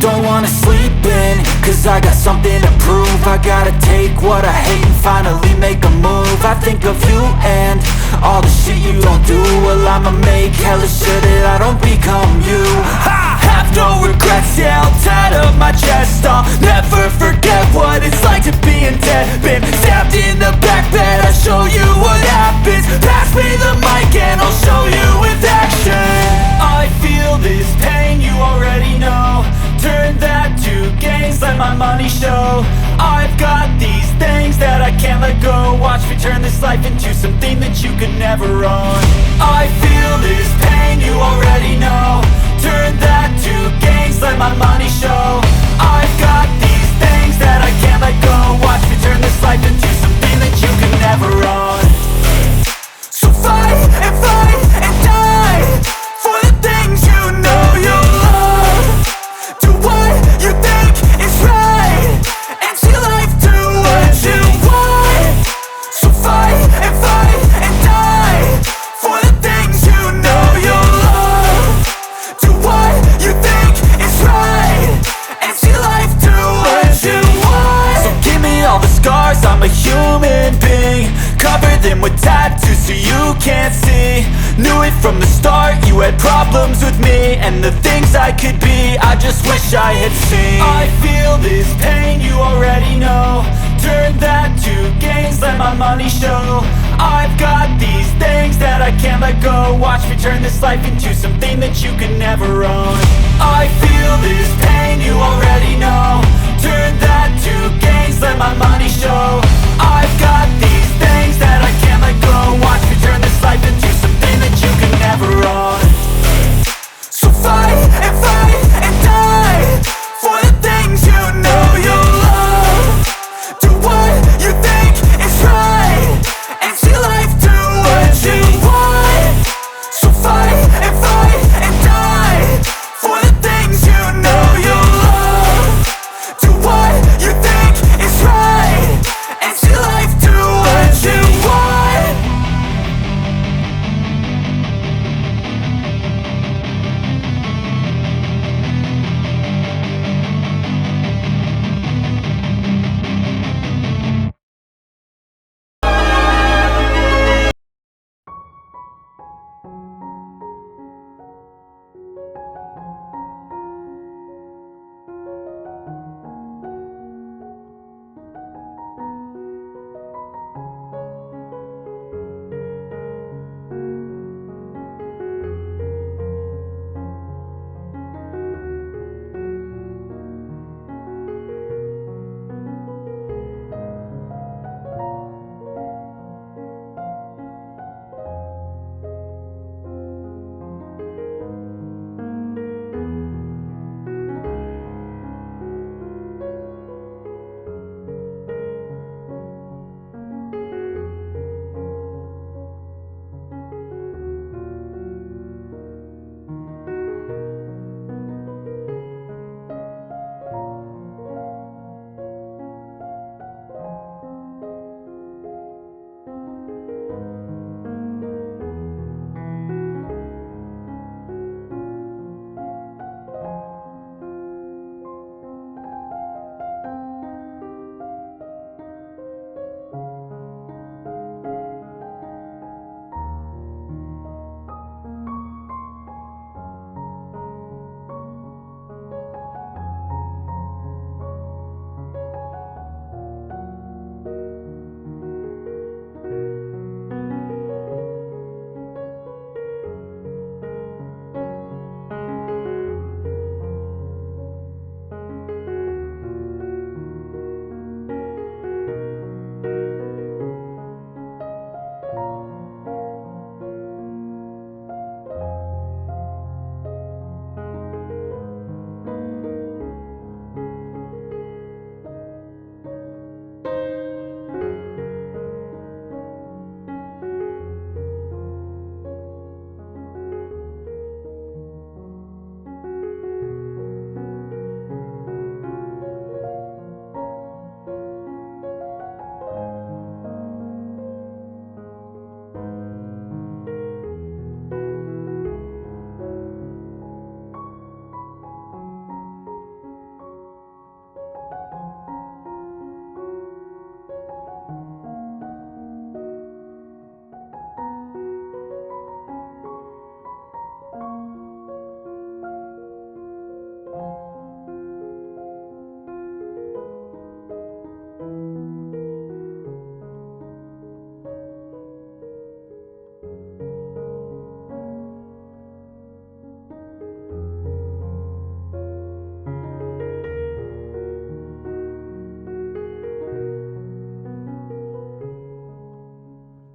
don't wanna sleep in, cause I got something to prove. I gotta take what I hate and finally make a move. I think of you and all the shit you don't do. Well, I'ma make hella sure that I don't become you. I have no regrets, yeah, I'll tie up my chest. I'll never forget what it's like to be in debt. Been stabbed in the back bed, I'll show you what happens. Pass me the mic and I'll show you with action. I feel this pain, you already know. Turn that to gains, let my money show. I've got these things that I can't let go. Watch me turn this life into something that you could never own. I feel this pain, you already know. Turn that to gains, let my money show. I've got these things that I can't let go. Watch me turn this life into something that you could never own. So fight and die for the things you know you love. Do what you think is right and see life do what you want. So fight and die for the things you know you love. can't see. Knew it from the start, you had problems with me and the things I could be, I just wish I had seen. I feel this pain, you already know. Turn that to gains, let my money show. I've got these things that I can't let go. Watch me turn this life into something that you can never own. I feel this pain, you already know. Turn that to gains, let my money show.